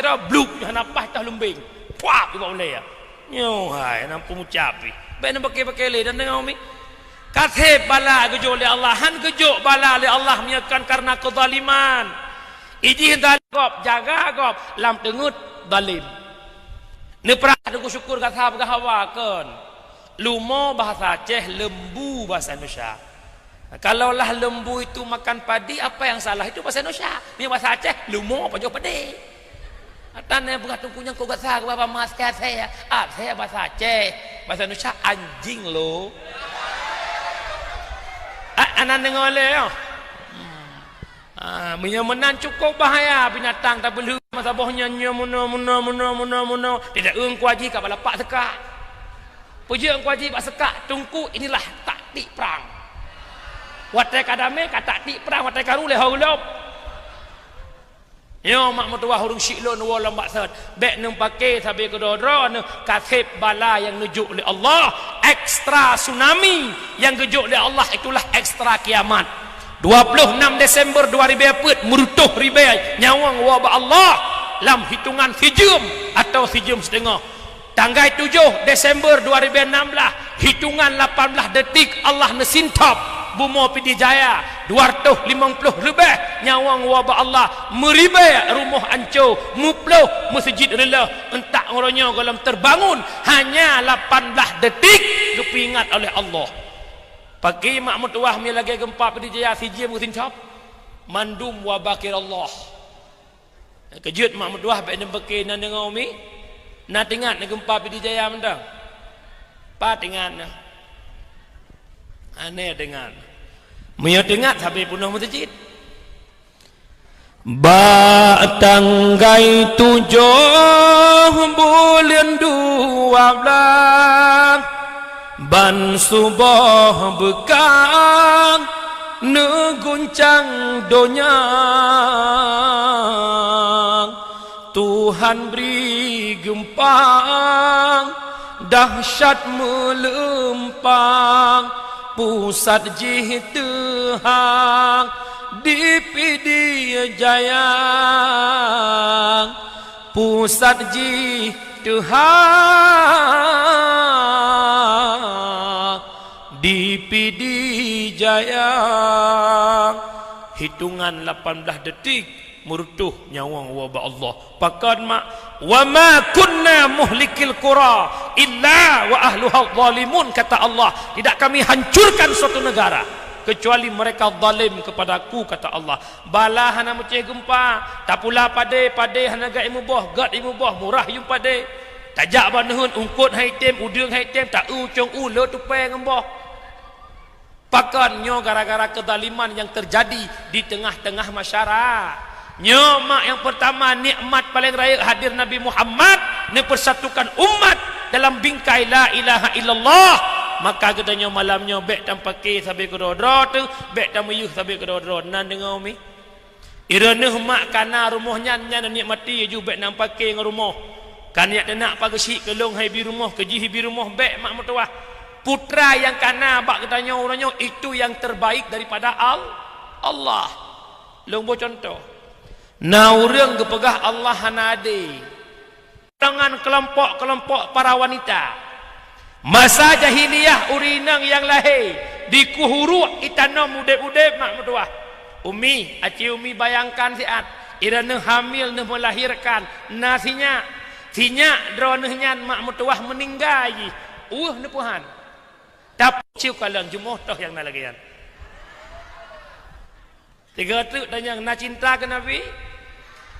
kira bluk dah napas tah lumbing. Puak ibu boleh ya. Nyo hai nampu mucapi. Baik nak pakai le dan dengar umi. Katib bala gejo oleh Allah, han gejo bala oleh Allah menyakan karena kezaliman. Iji dalgop jaga gop lam tengut zalim. Ne perah aku syukur kata bergahawakan. Lumo bahasa Aceh, lembu bahasa Indonesia. Kalaulah lembu itu makan padi, apa yang salah? Itu bahasa Indonesia. Ini bahasa Aceh, lumo apa jauh padi. Tanya bergantung punya kau kata ke bapak mas saya. Saya bahasa Aceh, bahasa Indonesia anjing lo. Anak dengar le yo. Menyemenan cukup bahaya binatang tak boleh masa bohnya muno. Tidak kuaji ka bala pak sekak. Puji kuaji pak sekak tungku inilah taktik perang. Watai kadame ka taktik perang watai karu le haulop. Yo mak mutuah hurung syiklon wala maksud. Bek nang pakai sabe kedodro ne kasib bala yang nujuk oleh Allah, ekstra tsunami yang gejuk oleh Allah itulah ekstra kiamat. 26 Desember 2004 merutuh ribai nyawang wabah Allah dalam hitungan sejam atau sejam setengah. Tanggal 7 Desember 2016 hitungan 18 detik Allah nesintap Bumo Pidi Jaya 250 lebih nyawang wabah Allah meribai rumah ancur muploh masjid rela entak orangnya dalam terbangun hanya 18 detik dipingat oleh Allah. Pagi mak mutuah mi lagi gempa Pidi Jaya sijim musim cap mandum wa bakir Allah. Kejut mak mutuah baik nem beki nan dengar umi na tingat na gempa Pidi Jaya mendang. Pa tingat na. Aneh dengan Maya dengar sampai punah masjid. Ba tanggai 7 bulan 12 ban subuh bekang neguncang donya Tuhan beri gempang dahsyat melempang pusat jihtuhang di Pidi Jaya pusat jihtuhang di Pidi Jaya hitungan 18 detik murtuh nyawang wabah Allah pakad mak wa ma kunna muhlikil qura illa wa ahluha zalimun kata Allah tidak kami hancurkan suatu negara kecuali mereka zalim kepadaku kata Allah bala hana mucih gempa tak pula pade hana ga imu boh gad imu boh murah yum pade tajak banehun ungkut haitem udeng haitem tak ucong le tupai ngembah pakannya gara-gara kezaliman yang terjadi di tengah-tengah masyarakat. Nyomak yang pertama nikmat paling raya hadir Nabi Muhammad mempersatukan umat dalam bingkai la ilaha illallah maka katanya malamnya bek tanpa ke sampai ke dodro tu bek tanpa yuh sampai ke dodro nan dengar umi irana mak kana rumahnya nya nikmati ju bek nampak ke rumah kan yak nak pagi sik kelong hai bi rumah keji bi rumah bek mak mertua putra yang kana bak katanya orangnya itu yang terbaik daripada Allah lombo contoh urang kepegah Allah hanade dengan kelompok-kelompok para wanita masa jahiliyah urinang yang lahir di kuhuru itana mude-mude mak mertua umi aci umi bayangkan siat irana hamil ne melahirkan nasinya sinya dronehnya mak mertua meninggal ne puhan tapi ciu kalang jumuh toh yang nalagian tiga tu tanya na cinta ke Nabi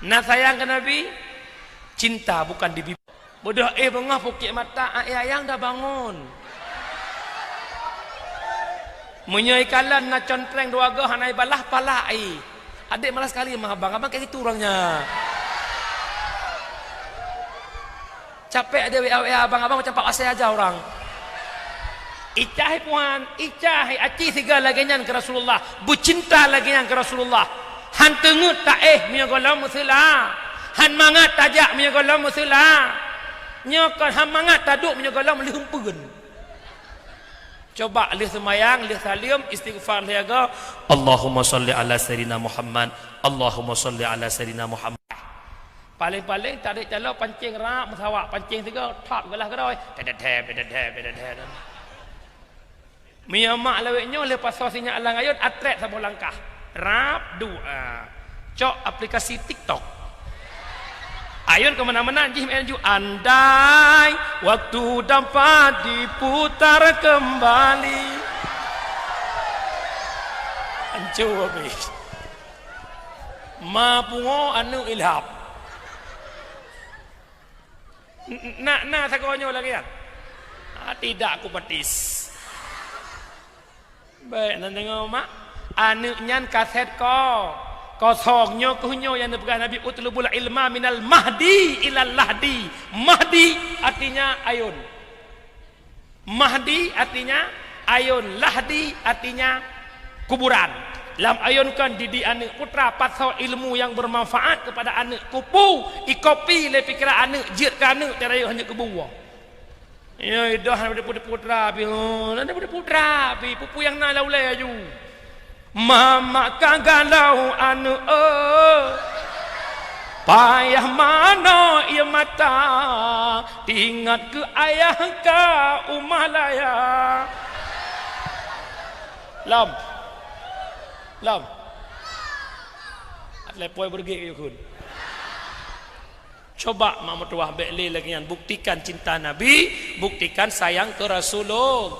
na sayang ke Nabi cinta bukan di bibir bodoh bengah pukik mata ayang dah bangun menyai kalan na contreng dua gah hanai balah palai adik malas sekali mah abang kayak gitu orangnya capek ada WA abang macam pak asai aja orang icah puan icah aci tiga lagi nyan ke Rasulullah bercinta lagi nyan ke Rasulullah han tengut tak miya golam musila han mangat tajak miya golam musila nyokon han mangat taduk miya golam lih humpeun coba lih semayang lih salim istighfar liaga Allahumma salli ala sayyidina Muhammad Allahumma salli ala sayyidina Muhammad paling-paling tak ada calo pancing rap masawak pancing tiga tak gelah kedoi dedet Mia mak laweknya lepas sosinya alang ayun atret sama langkah rap doa cok aplikasi TikTok ayun ke mana-mana jih menuju andai waktu dapat diputar kembali ancu habis mapungo anu ilham nak sakonyo lagi kan tidak aku petis baik nanti ngomong anu nyan kaset ko kosongnya kuhnyo yang dipegang Nabi utlubul ilma minal mahdi ilal lahdi mahdi artinya ayun mahdi artinya ayun lahdi artinya kuburan lam ayunkan didik anak putra pasal ilmu yang bermanfaat kepada anak kupu ikopi le pikiran anak jit ke anak teraya hanya kebuang ya dah ada putra pi ada putra pi pupu yang nak laulai aju mama kagalau anu payah mana ia mata ingat ke ayah ka umalaya lam lepoi bergig yukun coba mak mertua bekli lagi yang buktikan cinta Nabi buktikan sayang ke Rasulullah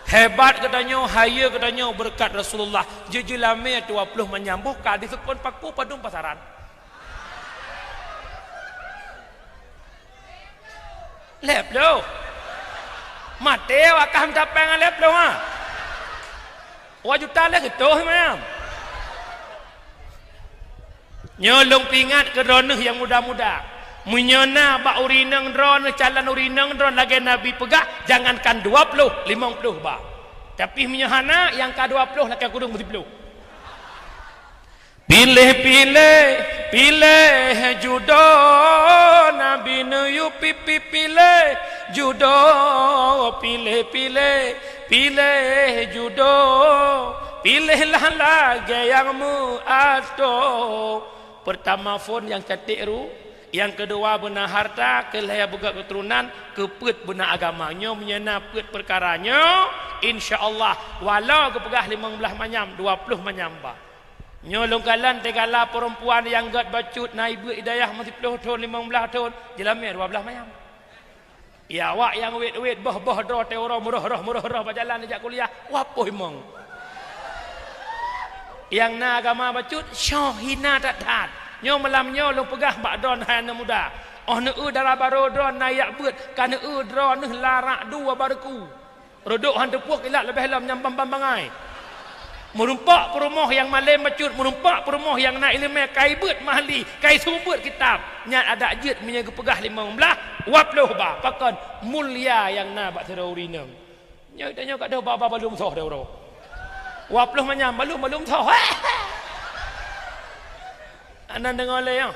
hebat katanya haya katanya berkat Rasulullah jujulame 20 menyambuh kadis pun paku padung pasaran lep lo mate wakam tapang lep lo ha wajutan lagi tu macam nyolong pingat ke droneh yang muda-muda munyona ba urinang dron calan urinang dron lagi Nabi pegah jangankan 20 50 ba tapi menyahana yang ke 20 lagi kudung 10 pilih judo Nabi nu pipi pilih judo pilih judo pilihlah lagi yang muato pertama phone yang cantik ru yang kedua benar harta kelaya buka keturunan keput benar agamanya menyena put perkaranya insyaallah walau kepegah 15 manyam 20 manyam ba nyolong kalan tegala perempuan yang gat bacut naib hidayah masih 10 tahun 15 tahun jelamnya 12 manyam ya awak yang wet boh do teoro murah berjalan ajak kuliah wapoh imong yang na agama bacut syah hina tak tat nyo melam nyo lu pegah bak don hana muda oh ne dara baro don nayak beut kan ne dron ne larak dua barku rodok hantu puak ilak lebih lam nyambam bangai merumpak perumah yang malam bacut merumpak perumah yang nak ilmu kai beut mahli kai subut kitab nyat ada jit menyaga pegah 15 waploh ba pakon mulia yang na bak teraurinang nyo tanya kat dah baba balum soh dah ro waploh manyam balum soh anan dengar le yang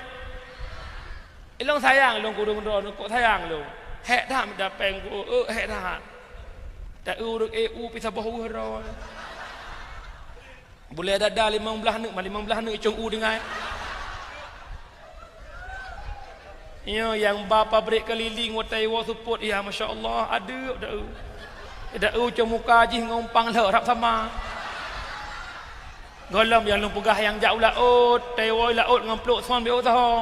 ilong sayang long kudung ron kok sayang long hek dah minta peng ko hek dah tak uruk pisah bahu ro boleh ada 15 nak 15 nak cung dengar yo yang bapa break keliling watai wa support ya masya-Allah ada cung muka ji ngompang le rap sama golam yang lu pegah yang jauh laut tewoi laut ngampluk son bio tah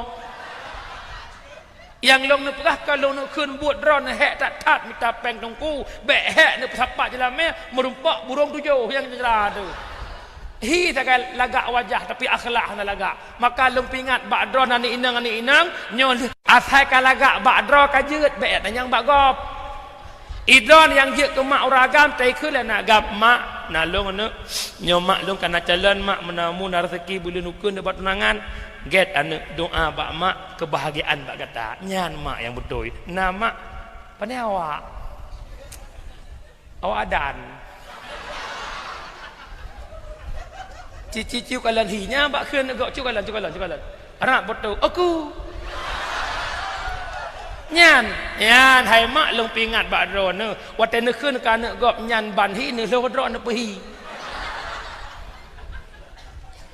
yang long nu pegah kalau nu keun buat dron hek tak tat minta peng tongku bek hek nu sapak jelame merumpak burung tujuh yang jelah tu hi tak lagak wajah tapi akhlak hana lagak maka lumpingat bak dron ani inang nyol asai ka lagak bak dron ka jeut bek tanyang bak gop idron yang je ke mak uragam tai keula nak gap mak nalung anu nyomak long kana calon mak menamu rezeki boleh nukun dapat tunangan get anu doa bak mak kebahagiaan bak kata nyan mak yang betul nama pandai awak adan cici kalan hinya bak keun gok cukalan arak betul aku nyan hai mak long pingat bak dron ne wate ne keun kana gop nyan ban hi ne lo dron ne pehi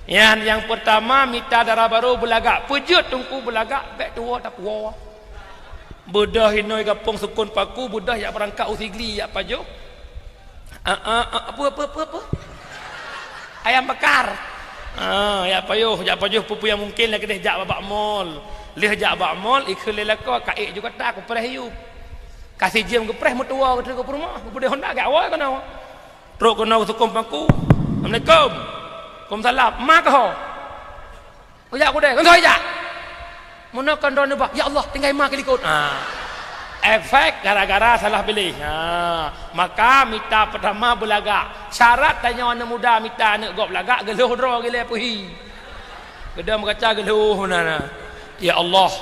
Yang pertama mita darah baru belagak pejut tungku belagak back tua tak puas bedah hinoi gapong sukun paku bedah ya berangkat usigli ya pajo apa ayam bakar ya payo pupu yang mungkin lagi deh jak babak mall leh jak babak mall ikhul lelako kaik juga tak aku preh hiup kasih jam ke preh mutua ke rumah ke Honda gak awal kana truk kena sukun paku Assalamualaikum Waalaikumsalam mak ho ojak aku deh kan ojak mana kandon bah ya Allah tinggal mak ikut efek gara-gara salah pilih maka mita pertama belaga syarat tanya anak muda mita anak gop belaga geluh dro gile puhi gedam kaca geluh nana ya Allah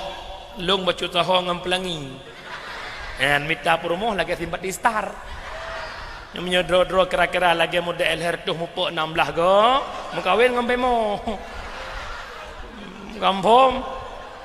long bacu tahu ngam pelangi dan mita perumoh lagi simpat di star yang menyodro-dro kira-kira lagi model hertuh mupuk 16 go mengkawin ngampe mo kampung.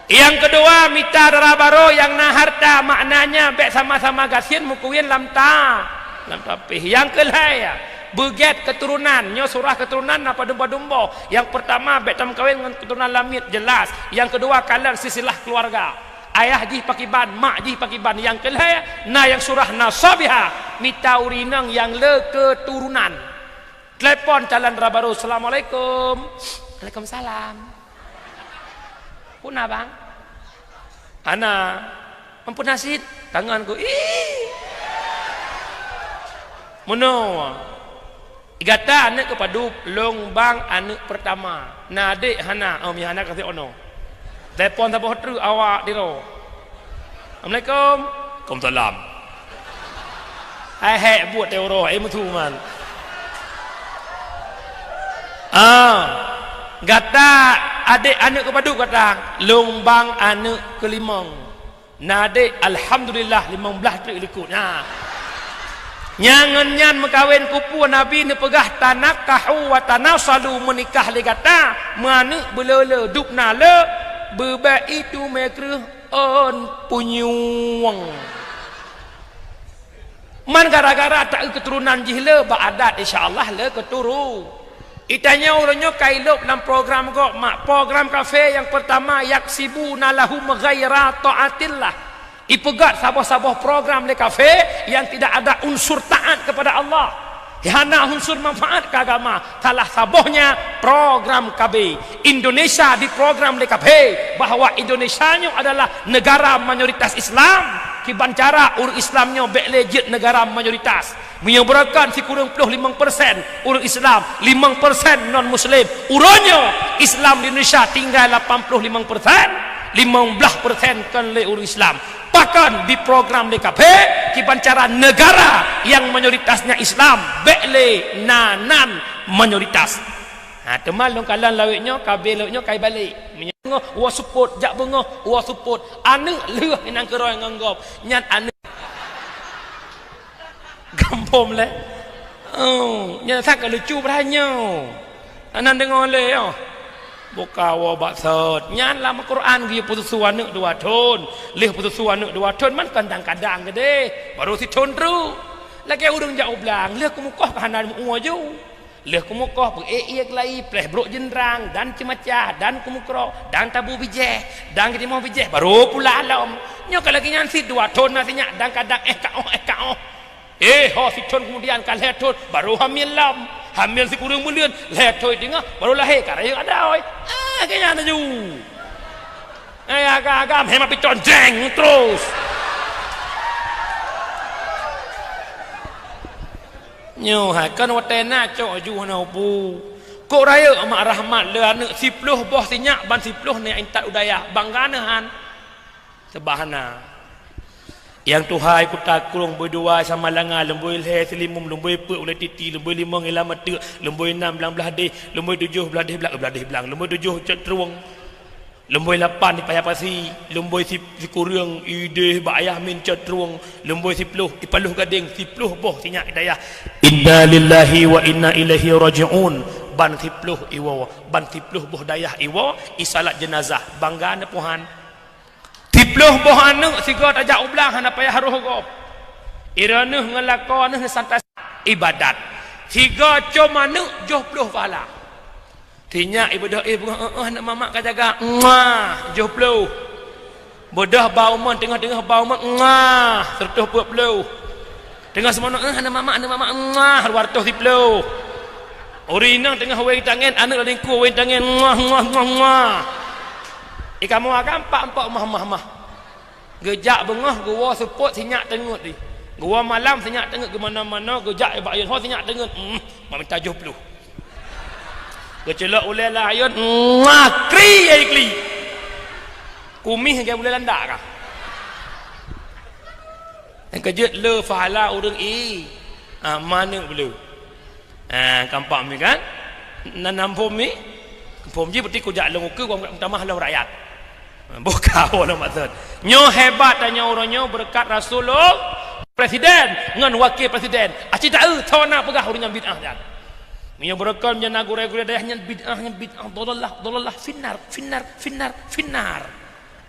Yang kedua mita darah baru yang na harta maknanya bek sama-sama gasin mukuin lam tapih. Yang kelaya beget keturunan nyo surah keturunan apa dumba-dumba. Yang pertama bek tam kawin dengan keturunan lamit jelas. Yang kedua kalan sisilah keluarga. Ayah jih pakiban, mak jih pakiban. Yang kelaya na yang surah nasabiha mita urinang yang le keturunan. Telepon calon darah baru. Assalamualaikum. Waalaikumsalam. Puna bang ana ampun nasid tanganku mono igata anak kepadu long bang anak pertama nade hana mi hana kasih ono telepon tak bohong awak diro Assalamualaikum Waalaikumsalam hai buat teoro mutu man gata adik anak kepadu kata lombang anak kelimang nade alhamdulillah 15 trik likut nyangan mekawin kupu nabi ni pegah tanak kahu wa tanasalu menikah li kata mana belele dupna le beba itu mekreh on punyuang man gara-gara tak keturunan jihle ba adat insyaallah le keturu. Itanya orangnya kailop dalam program kok mak program kafe yang pertama yaksibuna lahum ghaira taatillah ipegat sabah-sabah program le kafe yang tidak ada unsur taat kepada Allah hana unsur manfaat ke agama salah sabahnya program KB Indonesia di program le kafe bahawa Indonesia nya adalah negara mayoritas Islam kiban cara Islamnya bek legit negara mayoritas menyebarakan si kurang 25% urang Islam 5% non muslim urangnya Islam di Indonesia tinggal 85% 15% kan le urang Islam bahkan di program DKP kiban cara negara yang mayoritasnya Islam bekle nanan mayoritas teman dong kalan lawiknya kabel lawiknya kai balik menyengoh wa support jak bengoh wa support anu leuh nang keroy nganggop nyat anu kampung le nyat sak lucu beranya anan dengar le buka wa baksud nyat lama Quran dia putus suanu dua ton leh putus suanu dua ton man kadang-kadang gede baru si ton ru lagi urang jauh belang leh kumukoh kahanan muaju leh kumukoh pek lai pleh brok jendrang dan cemacah dan kumukro dan tabu bijeh dan kita mau bijeh baru pula alam nyo kalau lagi nyansi dua ton nasinya dan kadang kao ho si ton kemudian kan leton baru hamil si kurang bulan leton tengah baru lahir karaya ada oi kayaknya ada ju agak hemat picon jeng terus nyo kan watena cok ju hana pu kok raya mak rahmat le anak 10 boh sinyak ban 10 ni intat udaya bangganahan sebahana yang tuhai ku takrung berdua sama langa lemboi le selimum lemboi pe oleh titi lemboi 5 ngila mata lemboi 6 belang belah deh lemboi 7 belah deh belang lemboi 7 cetruang lemboi 8 di payah pasi lemboi si kurang ide ba ayah min cetruang lemboi 10 ipaluh gading 10 boh sinyak hidayah inna lillahi wa inna ilaihi rajiun ban 10 iwa ban 10 boh dayah iwa isalat jenazah bangga puhan 10 boh anu siga tajak ublang hana payah haruh gop irana ngelakon santai ibadat siga cuma nu 20 pahala Tinyak ibadah nak mamak ka jaga. Juh pelu. Bodah bau mon tengah-tengah bau mon. Sertuh puak pelu. Tengah semono nak mamak wartoh di pelu. Urinang tengah wei tangan anak ladingku wei tangan. Ikamu akan empak mah. Gejak bengah gua support sinyak tengut di. Gua malam sinyak tengut ke mana-mana gejak ibak ayun ho sinyak tengut. Mak minta 70. Gecelak ulai lah ayun. Kri. Kumih ke boleh landak kah? Yang kejut le fahala urang mana boleh. Kampak mi kan? Nanam pom mi. Pom je peti kujak long ke gua tamah lah rakyat. Buka orang maksud. Nyo hebat dan nyo orangnya berkat Rasulullah presiden dengan wakil presiden. Aci tahu tawana pegah urang bid'ah dah. Nyo berkat nya nagure-gure dayahnya bid'ah dolalah finnar.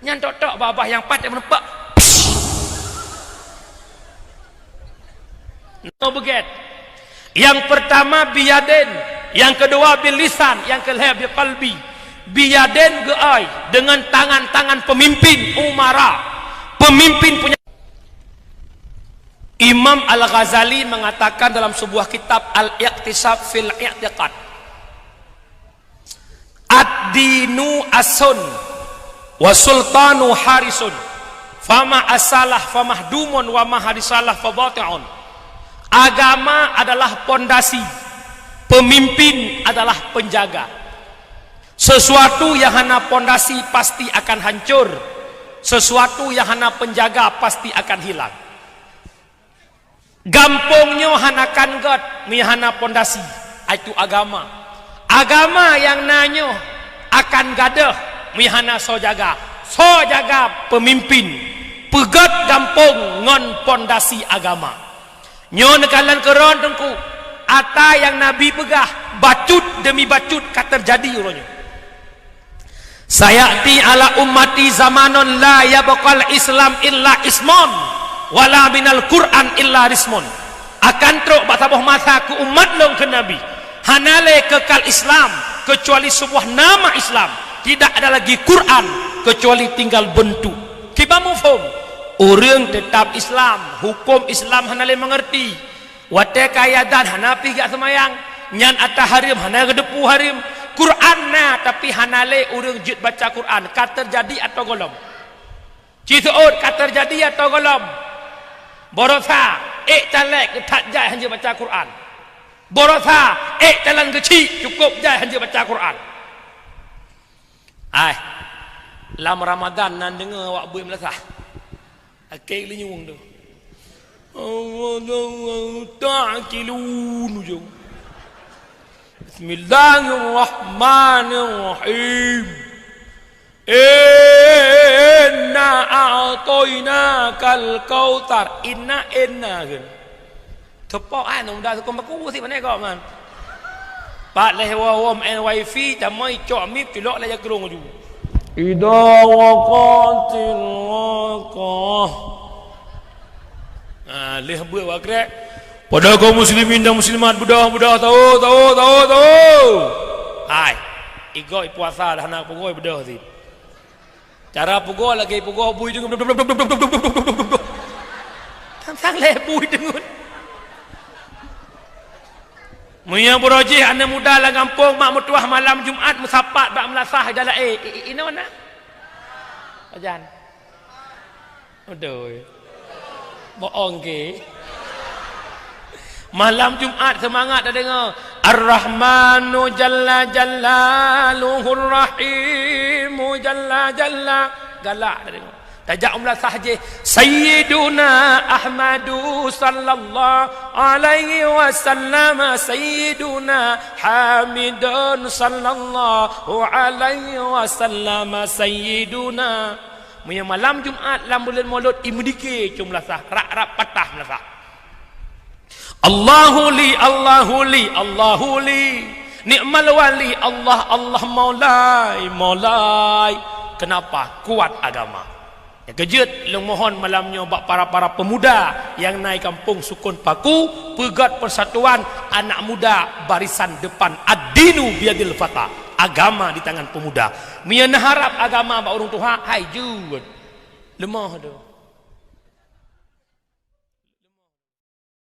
Nyan tok babah yang pat yang menempak. No beget. Yang pertama biyaden, yang kedua bilisan, yang ketiga biqalbi. Biyaden geai dengan tangan-tangan pemimpin umara, pemimpin punya. Imam Al-Ghazali mengatakan dalam sebuah kitab Al-Iqtisab fil I'tiqad, ad-dinu asun wa sultanu harisun fama asalah famahdumun wa ma harisalah fabati'un. Agama adalah pondasi, pemimpin adalah penjaga. Sesuatu yang hana pondasi pasti akan hancur. Sesuatu yang hana penjaga pasti akan hilang. Gampongnya hana kangat, mi hana pondasi. Itu agama. Agama yang nanyo akan gadah, mi hana so jaga. So jaga pemimpin. Pegat gampong ngon pondasi agama. Nyo nekalan keron tengku. Ata yang Nabi pegah, bacut demi bacut kata terjadi urangnya. Sayati ala ummati zamanon la yabqal Islam illa ismon wala minal Quran illa rismon. Akan truk bataboh masa ku umat long ke Nabi. Hanale kekal Islam kecuali sebuah nama Islam. Tidak ada lagi Quran kecuali tinggal bentuk. Kiba mufhum. Orang tetap Islam, hukum Islam hanale mengerti. Wate kayadan hanapi gak semayang. Nyan atta harim hana gedepu harim. Quran na tapi hanale urang jut baca Quran kat terjadi atau golom cisuut kat terjadi atau golom borosa talek tak jai hanya baca Quran borosa talan kecil cukup jai hanya baca Quran. Lam Ramadan nan dengar awak buih melasah akik li nyung tu Allah ta'kilun ujung. Bismillahirrahmanirrahim. Inna a'tainakal kautsar. Inna kan. Tepak kan dah suka baku si mana kau man. Pak leh wawam and wifi tamai cok mip tilok la jakrung ju. Idza waqatil waqah. Leh buat wakrek. Pada kaum muslimin dan muslimat budah tahu. Hai, igoi puasa dah nak pugoi budah si. Cara pugoi lagi pugoi bui dengan tang le bui dengan. Munya berojih anak muda lah kampung mak mutuah malam Jumaat musapat bak melasah jalan ini mana? Ajan. Aduh. Bohong ke? Malam Jumaat semangat dah dengar Ar-Rahmanu Jalla Jallaluhur Rahimu Jalla Jalla galak dah dengar. Tajak umlah sahaja Sayyiduna Ahmadu sallallahu alaihi wasallam Sayyiduna Hamidun sallallahu alaihi wasallam Sayyiduna. Munya malam Jumaat lam bulan Maulud imdike jumlah sah rak patah melasah. Allahu li ni'mal wali Allah maulai. Kenapa? Kuat agama. Yang kejut long mohon malamnya bak para pemuda yang naik kampung Sukun Paku pegat persatuan anak muda barisan depan ad-dinu biadil fata. agama di tangan pemuda. Mian harap agama ba urang tuha, hai jud. Lemah tu.